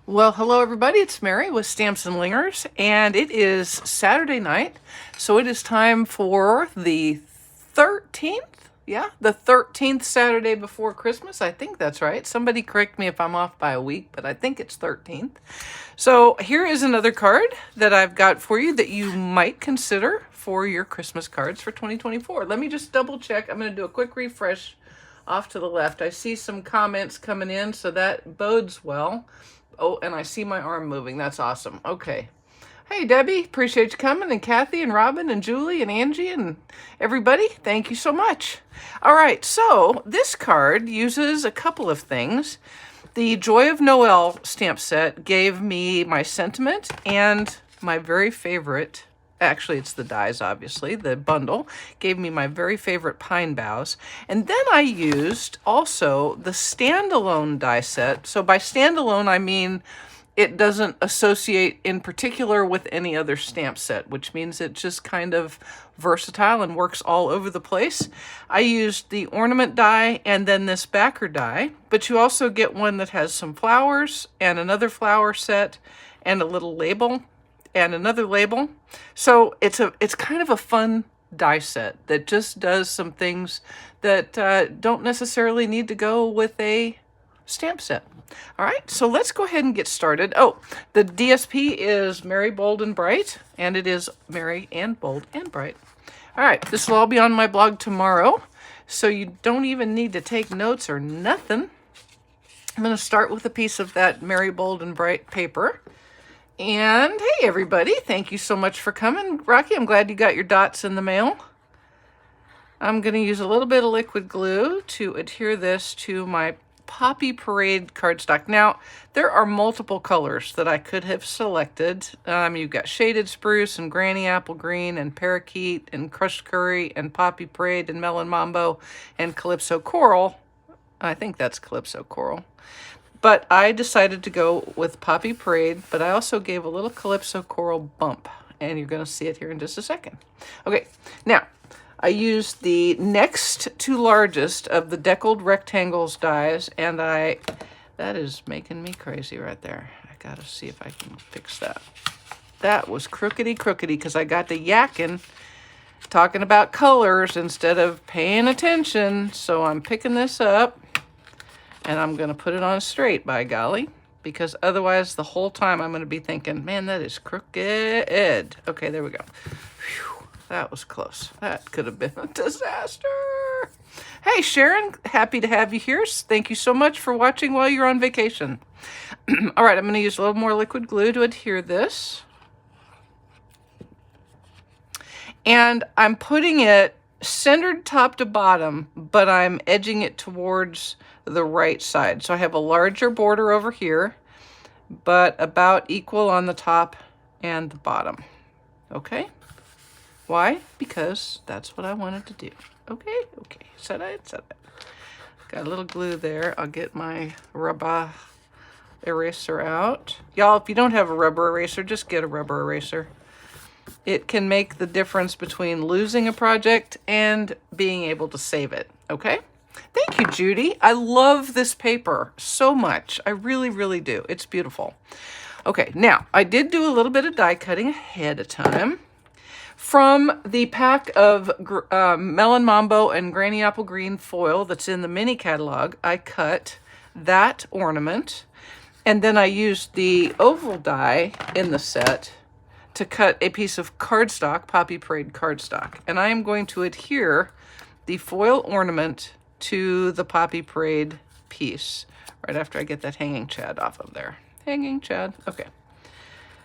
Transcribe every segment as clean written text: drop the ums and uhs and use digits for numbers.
Well, hello everybody, it's Mary with Stamps-N-Lingers, and it is Saturday night, so it is time for the 13th? Yeah, the 13th Saturday before Christmas. I think that's right. Somebody correct me if I'm off by a week, but I think it's 13th. So here is another card that I've got for you that you might consider for your Christmas cards for 2024. Let me just double check. I'm going to do a quick refresh off to the left. I see some comments coming in, so that bodes well. Oh, and I see my arm moving. That's awesome. Okay. Hey, Debbie. Appreciate you coming. And Kathy and Robin and Julie and Angie and everybody. Thank you so much. All right. So this card uses a couple of things. The Joy of Noel stamp set gave me my sentiment and my very favorite, actually it's the dies obviously, the bundle, gave me my very favorite pine boughs. And then I used also the standalone die set. So by standalone, I mean it doesn't associate in particular with any other stamp set, which means it's just kind of versatile and works all over the place. I used the ornament die and then this backer die, but you also get one that has some flowers and another flower set and a little label and another label. So it's kind of a fun die set that just does some things that don't necessarily need to go with a stamp set. All right, so let's go ahead and get started. Oh, the DSP is Merry, Bold, and Bright, and it is Merry and Bold and Bright. All right, this will all be on my blog tomorrow, so you don't even need to take notes or nothing. I'm going to start with a piece of that Merry, Bold, and Bright paper. And hey, everybody, thank you so much for coming. Rocky, I'm glad you got your dots in the mail. I'm going to use a little bit of liquid glue to adhere this to my Poppy Parade cardstock. Now, there are multiple colors that I could have selected. You've got Shaded Spruce and Granny Apple Green and Parakeet and Crushed Curry and Poppy Parade and Melon Mambo and Calypso Coral. I think that's Calypso Coral. But I decided to go with Poppy Parade, but I also gave a little Calypso Coral bump, and you're going to see it here in just a second. Okay, now, I used the next to largest of the Deckled Rectangles dies, and that is making me crazy right there. I got to see if I can fix that. That was crookedy because I got to yakking, talking about colors instead of paying attention, so I'm picking this up. And I'm going to put it on straight, by golly, because otherwise the whole time I'm going to be thinking, man, that is crooked. Okay, there we go. Whew, that was close. That could have been a disaster. Hey, Sharon, happy to have you here. Thank you so much for watching while you're on vacation. All right, I'm going to use a little more liquid glue to adhere this. And I'm putting it centered top to bottom, but I'm edging it towards the right side. So I have a larger border over here, but about equal on the top and the bottom. Okay? Why? Because that's what I wanted to do. Okay? Okay. Set it. Got a little glue there. I'll get my rubber eraser out. Y'all, if you don't have a rubber eraser, just get a rubber eraser. It can make the difference between losing a project and being able to save it, okay? Thank you, Judy. I love this paper so much. I really, really do. It's beautiful. Okay, now, I did do a little bit of die cutting ahead of time. From the pack of Melon Mambo and Granny Apple Green foil that's in the mini catalog, I cut that ornament, and then I used the oval die in the set to cut a piece of cardstock, Poppy Parade cardstock. And I am going to adhere the foil ornament to the Poppy Parade piece right after I get that hanging chad off of there. Hanging chad, okay.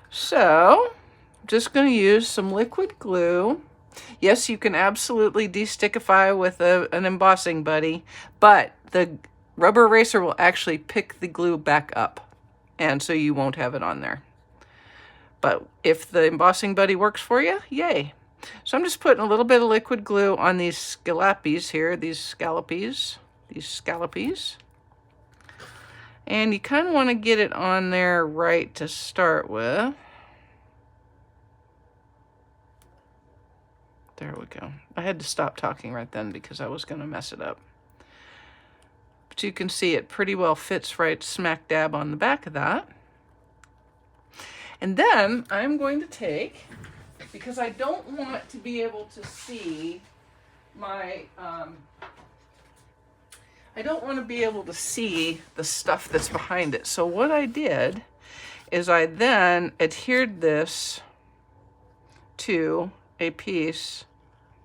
So, I'm just gonna use some liquid glue. Yes, you can absolutely de-stickify with an embossing buddy, but the rubber eraser will actually pick the glue back up, and so you won't have it on there. But if the embossing buddy works for you, yay. So I'm just putting a little bit of liquid glue on these scallopies here, these scallopies. And you kind of want to get it on there right to start with. There we go. I had to stop talking right then because I was going to mess it up. But you can see it pretty well fits right smack dab on the back of that. And then I'm going to take, because I don't want to be able to see my, I don't want to be able to see the stuff that's behind it. So what I did is I then adhered this to a piece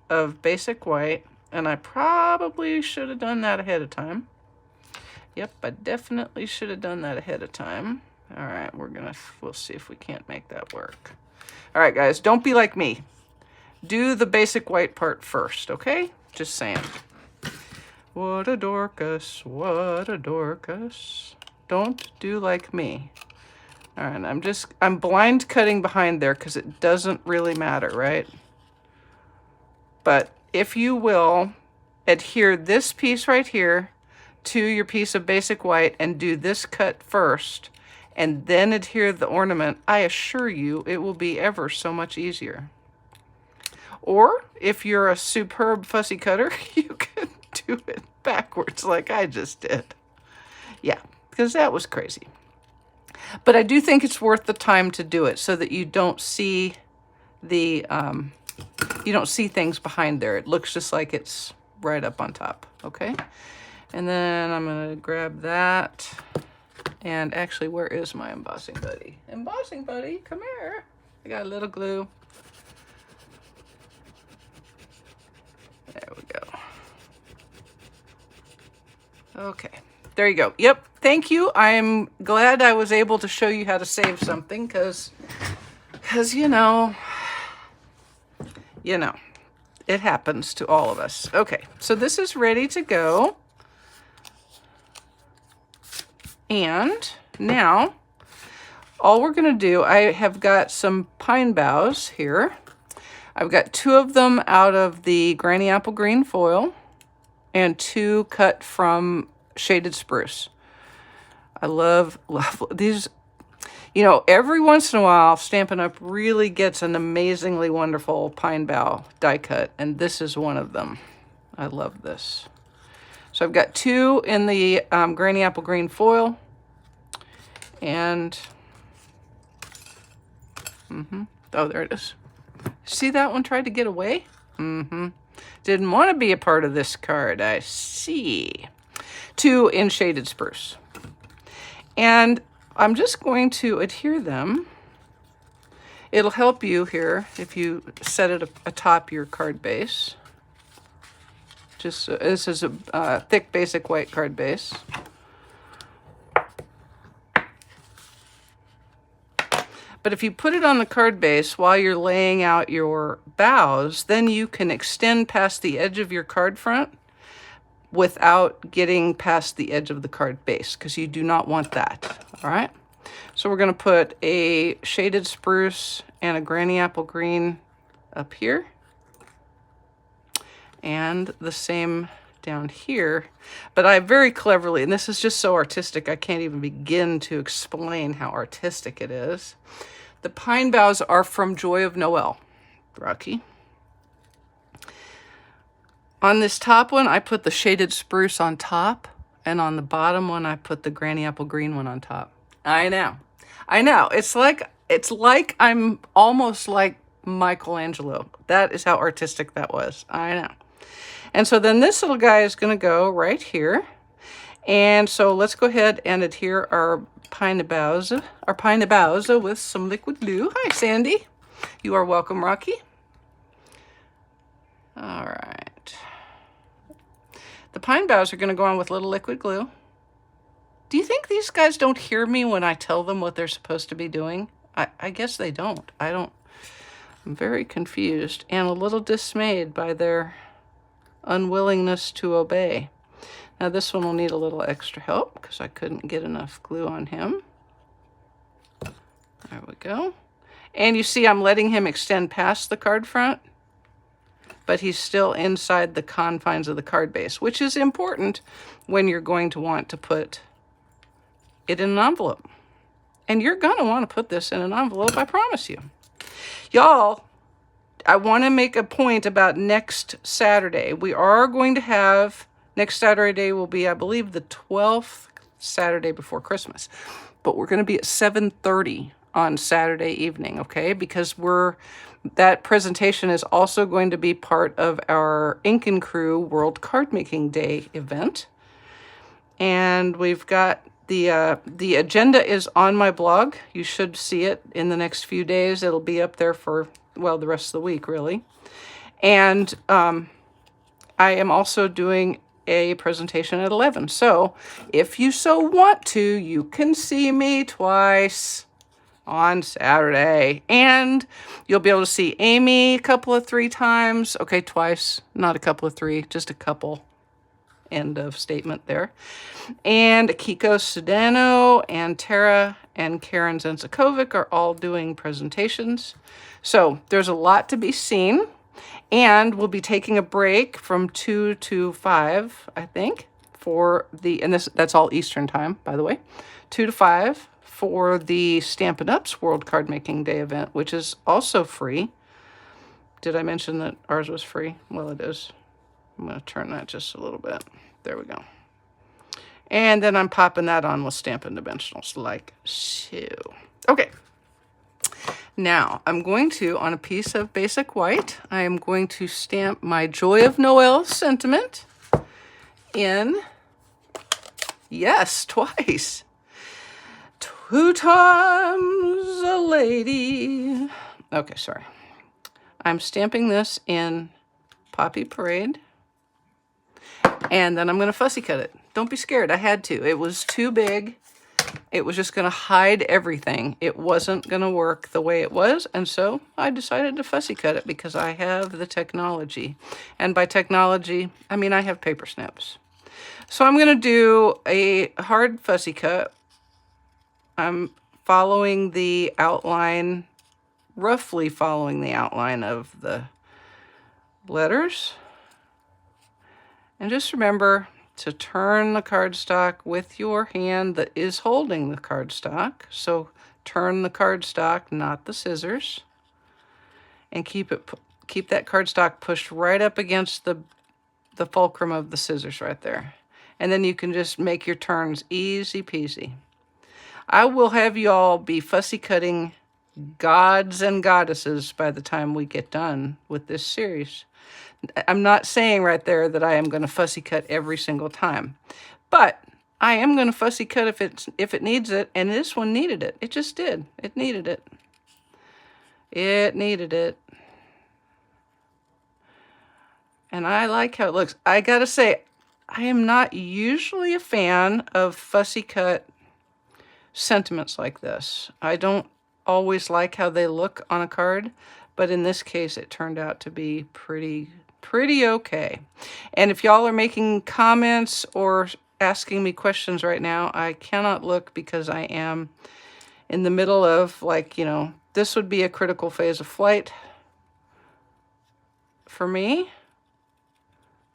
of basic white, and I probably should have done that ahead of time. Yep, I definitely should have done that ahead of time. All right, we'll see if we can't make that work. All right, guys, don't be like me. Do the basic white part first, okay? Just saying. What a Dorcas, what a Dorcas. Don't do like me. All right, I'm blind cutting behind there because it doesn't really matter, right? But if you will adhere this piece right here to your piece of basic white and do this cut first and then adhere the ornament, I assure you it will be ever so much easier. Or if you're a superb fussy cutter, you can do it backwards like I just did. Yeah, because that was crazy. But I do think it's worth the time to do it so that you don't see the, you don't see things behind there. It looks just like it's right up on top, okay? And then I'm gonna grab that. And actually, where is my embossing buddy? Embossing buddy, come here. I got a little glue. There we go. Okay, there you go. Yep, thank you. I'm glad I was able to show you how to save something because you know, it happens to all of us. Okay, so this is ready to go. And now, all we're going to do, I have got some pine boughs here. I've got 2 of them out of the Granny Apple Green foil and 2 cut from shaded spruce. I love these. You know, every once in a while, Stampin' Up! Really gets an amazingly wonderful pine bough die cut, and this is one of them. I love this. So I've got 2 in the Granny Apple Green foil, and oh, there it is. See that one tried to get away? Didn't want to be a part of this card, I see. 2 in shaded spruce. And I'm just going to adhere them. It'll help you here if you set it atop your card base. Just this is a thick basic white card base. But if you put it on the card base while you're laying out your boughs, then you can extend past the edge of your card front without getting past the edge of the card base, because you do not want that, all right? So we're going to put a shaded spruce and a Granny Apple Green up here, and the same down here. But I very cleverly, and this is just so artistic, I can't even begin to explain how artistic it is. The pine boughs are from Joy of Noel, Rocky. On this top one, I put the shaded spruce on top, and on the bottom one, I put the Granny Apple Green one on top. I know. It's like I'm almost like Michelangelo. That is how artistic that was. I know. And so then this little guy is going to go right here. And so let's go ahead and adhere our pine boughs with some liquid glue. Hi, Sandy. You are welcome, Rocky. All right. The pine boughs are going to go on with little liquid glue. Do you think these guys don't hear me when I tell them what they're supposed to be doing? I guess they don't. I'm very confused and a little dismayed by their unwillingness to obey. Now this one will need a little extra help because I couldn't get enough glue on him. There we go. And you see I'm letting him extend past the card front, but he's still inside the confines of the card base, which is important when you're going to want to put it in an envelope. And you're going to want to put this in an envelope, I promise you. Y'all, I want to make a point about next Saturday. We are going to have, next Saturday will be, I believe, the 12th Saturday before Christmas. But we're going to be at 7:30 on Saturday evening, okay? Because that presentation is also going to be part of our Ink and Crew World Card Making Day event. And we've got the agenda is on my blog. You should see it in the next few days. It'll be up there for, well, the rest of the week, really. And I am also doing a presentation at 11. So if you so want to, you can see me twice on Saturday. And you'll be able to see Amy a couple of 3 times. Okay, twice, not a couple of 3, just a couple. End of statement there. And Akiko Sudano and Tara and Karen Zensakovic are all doing presentations. So there's a lot to be seen. And we'll be taking a break from 2 to 5, I think, and that's all Eastern time, by the way, 2 to 5 for the Stampin' Up's World Card Making Day event, which is also free. Did I mention that ours was free? Well, it is. I'm going to turn that just a little bit. There we go. And then I'm popping that on with Stampin' Dimensionals like so. Okay. Now, I'm going to, on a piece of basic white, I am going to stamp my Joy of Noel sentiment in, yes, twice. 2 times a lady. Okay, sorry. I'm stamping this in Poppy Parade. And then I'm going to fussy cut it. Don't be scared. I had to. It was too big. It was just going to hide everything. It wasn't going to work the way it was. And so I decided to fussy cut it because I have the technology. And by technology, I mean I have paper snips. So I'm going to do a hard fussy cut. I'm following the outline, roughly following the outline of the letters. And just remember to turn the cardstock with your hand that is holding the cardstock. So turn the cardstock, not the scissors. And keep that cardstock pushed right up against the fulcrum of the scissors right there. And then you can just make your turns easy peasy. I will have you all be fussy cutting gods and goddesses by the time we get done with this series. I'm not saying right there that I am going to fussy cut every single time, but I am going to fussy cut if it needs it, and this one needed it. It just did. It needed it. It needed it. And I like how it looks. I gotta say, I am not usually a fan of fussy cut sentiments like this. I don't always like how they look on a card, but in this case it turned out to be pretty okay. And if y'all are making comments or asking me questions right now, I cannot look because I am in the middle of, like, you know, this would be a critical phase of flight for me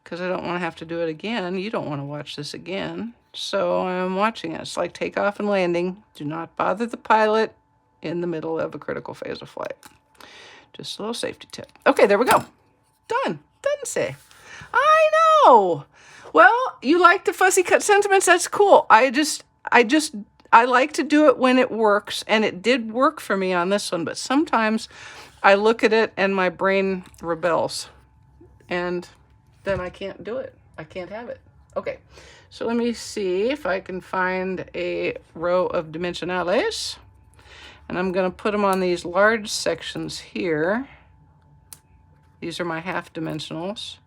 because I don't want to have to do it again. You don't want to watch this again. So I'm watching it. It's like takeoff and landing. Do not bother the pilot in the middle of a critical phase of flight. Just a little safety tip. Okay, there we go. Done. Doesn't say. I know. Well, you like the fussy cut sentiments. That's cool. I like to do it when it works, and it did work for me on this one, but sometimes I look at it and my brain rebels, and then I can't do it. I can't have it. Okay, so let me see if I can find a row of dimensionales, and I'm going to put them on these large sections here. These are my half dimensionals.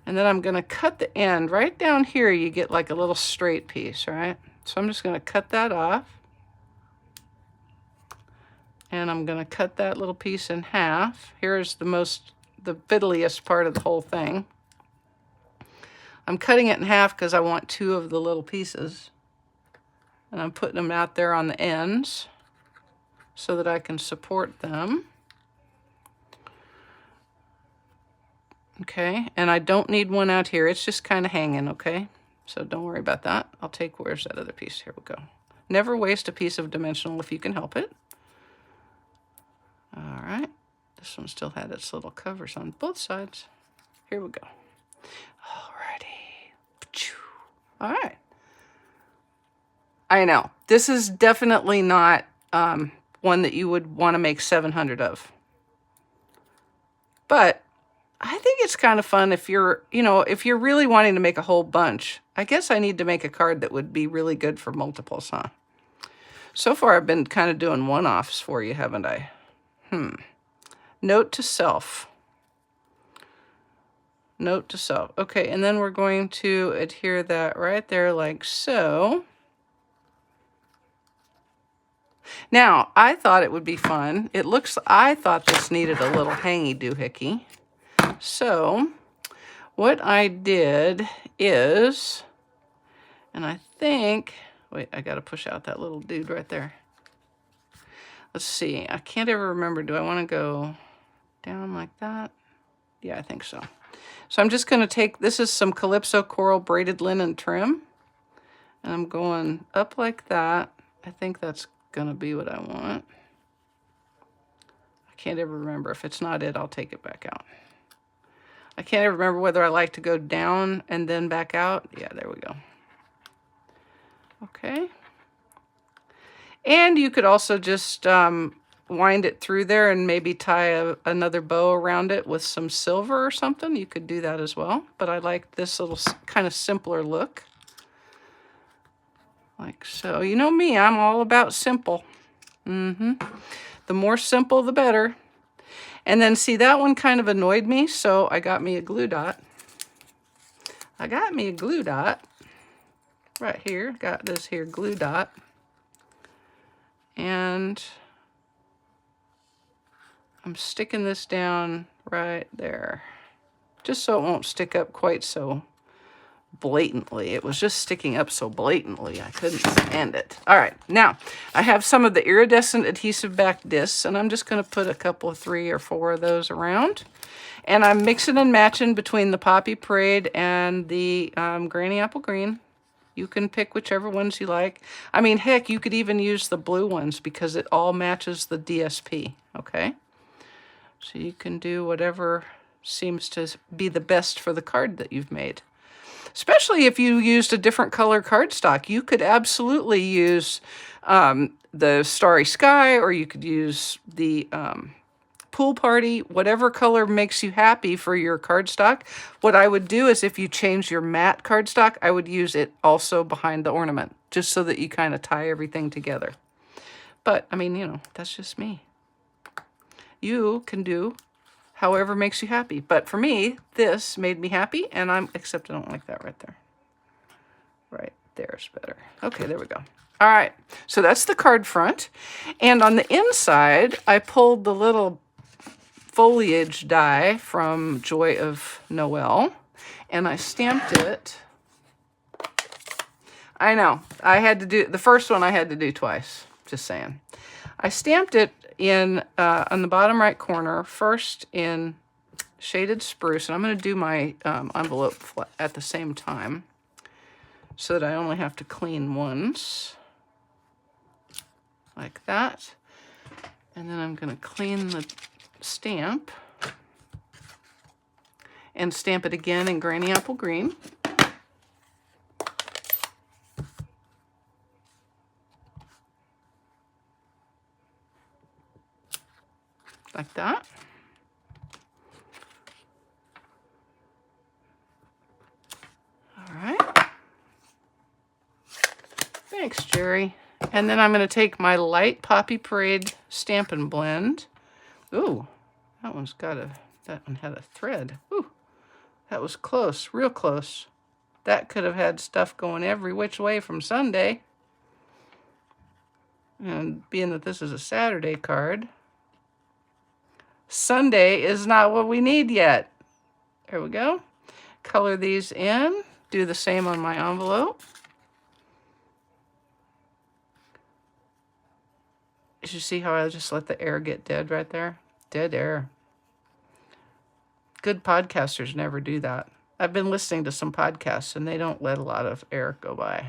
And then I'm going to cut the end. Right down here, you get like a little straight piece, right? So I'm just going to cut that off. And I'm going to cut that little piece in half. Here's the fiddliest part of the whole thing. I'm cutting it in half because I want 2 of the little pieces. And I'm putting them out there on the ends so that I can support them. Okay, and I don't need one out here. It's just kind of hanging, okay? So don't worry about that. I'll take, where's that other piece? Here we go. Never waste a piece of dimensional if you can help it. All right, this one still had its little covers on both sides. Here we go. Alrighty. All right. I know, this is definitely not one that you would want to make 700 of. But I think it's kind of fun if you're, you know, if you're really wanting to make a whole bunch. I guess I need to make a card that would be really good for multiples, huh? So far, I've been kind of doing one-offs for you, haven't I? Note to self. Note to self. Okay, and then we're going to adhere that right there like so. Now, I thought it would be fun. I thought this needed a little hangy doohickey. So, what I did is, and I think, wait, I got to push out that little dude right there. Let's see, I can't ever remember. Do I want to go down like that? Yeah, I think so. So I'm just going to take, this is some Calypso Coral Braided Linen Trim. And I'm going up like that. I think that's going to be what I want. I can't ever remember. If it's not it, I'll take it back out. I can't ever remember whether I like to go down and then back out. Yeah, there we go. Okay. And you could also just wind it through there and maybe tie another bow around it with some silver or something. You could do that as well. But I like this little kind of simpler look. Like so. You know me, I'm all about simple. The more simple, the better. And then see, that one kind of annoyed me, so I got me a glue dot. Right here. Got this here glue dot. And I'm sticking this down right there, just so it won't stick up quite so blatantly. It was just sticking up so blatantly, I couldn't stand it. All right, now I have some of the iridescent adhesive back discs, and I'm just going to put a couple of 3 or 4 of those around. And I'm mixing and matching between the Poppy Parade and the Granny Apple Green. You can pick whichever ones you like. I mean, heck, you could even use the blue ones because it all matches the DSP, okay? So you can do whatever seems to be the best for the card that you've made. Especially if you used a different color cardstock. You could absolutely use the Starry Sky, or you could use the Pool Party, whatever color makes you happy for your cardstock. What I would do is if you change your matte cardstock, I would use it also behind the ornament, just so that you kind of tie everything together. But, I mean, you know, that's just me. You can do however makes you happy. But for me, this made me happy, and except I don't like that right there. Right there's better. Okay, there we go. All right, so that's the card front. And on the inside, I pulled the little foliage die from Joy of Noel, and I stamped it. I know, I had to do, the first one I had to do twice, just saying. I stamped it in, on the bottom right corner, first in Shaded Spruce, and I'm going to do my envelope at the same time, so that I only have to clean once, like that. And then I'm going to clean the stamp and stamp it again in Granny Apple Green. Like that. All right. Thanks, Jerry. And then I'm going to take my light Poppy Parade Stampin' Blend. Ooh, that one had a thread. Ooh, that was close, real close. That could have had stuff going every which way from Sunday. And being that this is a Saturday card, Sunday is not what we need yet. There we go. Color these in. Do the same on my envelope. Did you see how I just let the air get dead right there? Dead air. Good podcasters never do that. I've been listening to some podcasts and they don't let a lot of air go by.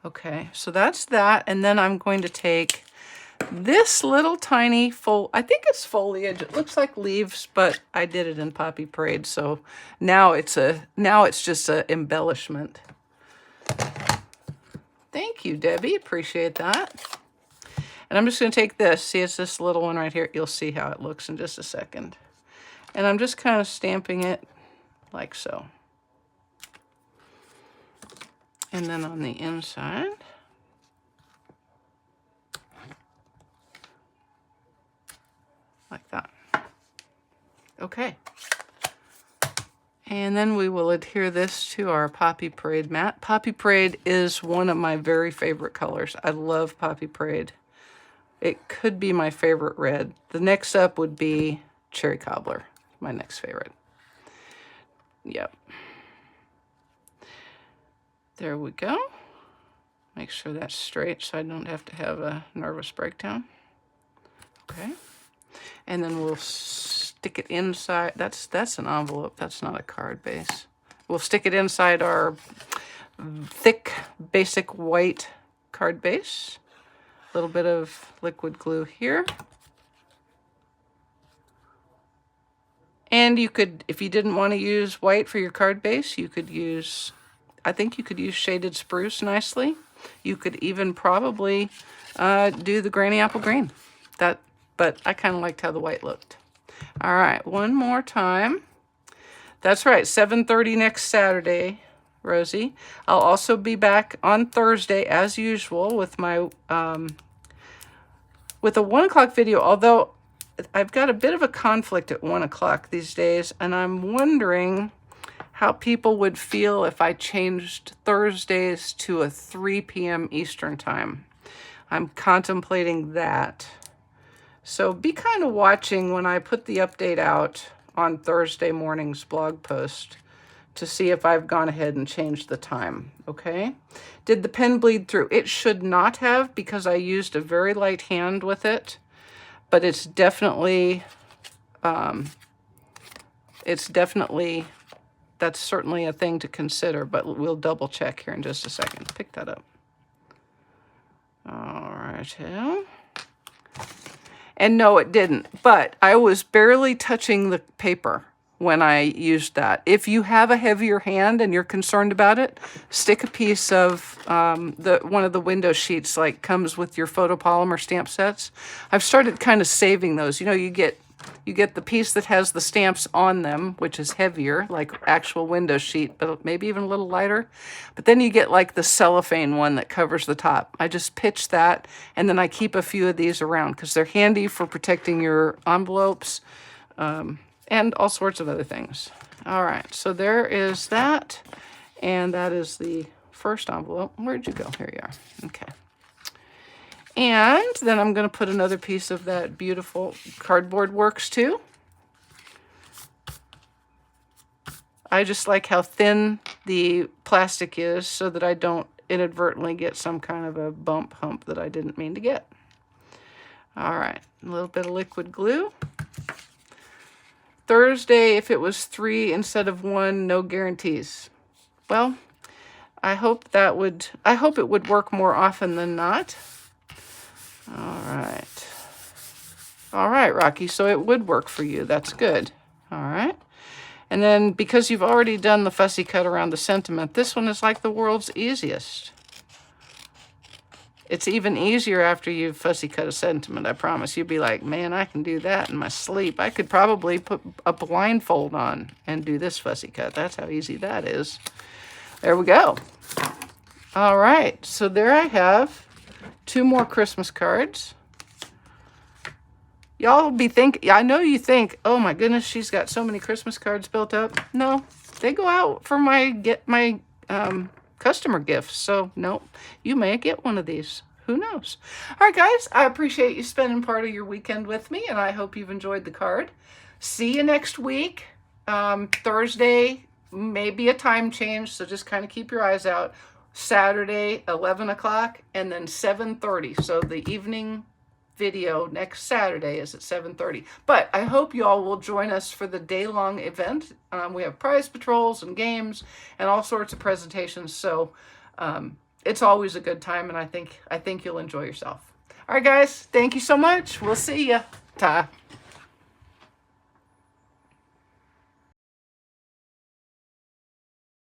Okay, so that's that. And then I'm going to take this little tiny I think it's foliage. It looks like leaves, but I did it in Poppy Parade, so now it's just an embellishment. Thank you, Debbie. Appreciate that. And I'm just going to take this. See, it's this little one right here. You'll see how it looks in just a second. And I'm just kind of stamping it like so. And then on the inside, like that. Okay. And then we will adhere this to our Poppy Parade mat. Poppy Parade is one of my very favorite colors. I love Poppy Parade. It could be my favorite red. The next up would be Cherry Cobbler, my next favorite. Yep. There we go. Make sure that's straight so I don't have to have a nervous breakdown. Okay. And then we'll stick it inside. That's an envelope. That's not a card base. We'll stick it inside our thick, basic white card base. A little bit of liquid glue here. And you could, if you didn't want to use white for your card base, you could use, I think you could use shaded spruce nicely. You could even probably do the granny apple green. But I kind of liked how the white looked. All right, one more time. That's right, 7:30 next Saturday, Rosie. I'll also be back on Thursday as usual with my with a 1 o'clock video, although I've got a bit of a conflict at 1 o'clock these days, and I'm wondering how people would feel if I changed Thursdays to a 3 p.m. Eastern time. I'm contemplating that. So be kind of watching when I put the update out on Thursday morning's blog post to see if I've gone ahead and changed the time, okay? Did the pen bleed through? It should not have, because I used a very light hand with it, but it's definitely, that's certainly a thing to consider, but we'll double check here in just a second. Pick that up. All right, yeah. And no, it didn't, but I was barely touching the paper when I used that. If you have a heavier hand and you're concerned about it, stick a piece of one of the window sheets, like comes with your photopolymer stamp sets. I've started kind of saving those. You know, you get the piece that has the stamps on them, which is heavier, like actual window sheet, but maybe even a little lighter. But then you get like the cellophane one that covers the top. I just pitch that, and then I keep a few of these around because they're handy for protecting your envelopes and all sorts of other things. All right, so there is that, and that is the first envelope. Where'd you go? Here you are. Okay. And then I'm going to put another piece of that beautiful cardboard works too. I just like how thin the plastic is so that I don't inadvertently get some kind of a bump hump that I didn't mean to get. All right, a little bit of liquid glue. Thursday, if it was 3 instead of 1, no guarantees. Well, I hope it would work more often than not. All right, Rocky, so it would work for you. That's good. All right. And then because you've already done the fussy cut around the sentiment, this one is like the world's easiest. It's even easier after you've fussy cut a sentiment, I promise. You'll be like, man, I can do that in my sleep. I could probably put a blindfold on and do this fussy cut. That's how easy that is. There we go. All right, so there I have 2 more Christmas cards. Y'all will be thinking, I know you think, oh my goodness, she's got so many Christmas cards built up. No, they go out for my customer gifts. So no, you may get one of these. Who knows? All right, guys, I appreciate you spending part of your weekend with me, and I hope you've enjoyed the card. See you next week. Thursday may be a time change, so just kind of keep your eyes out. Saturday, 11 o'clock, and then 7:30. So the evening video next Saturday is at 7:30. But I hope you all will join us for the day-long event. We have prize patrols and games and all sorts of presentations. So it's always a good time, and I think you'll enjoy yourself. All right, guys, thank you so much. We'll see ya. Ta.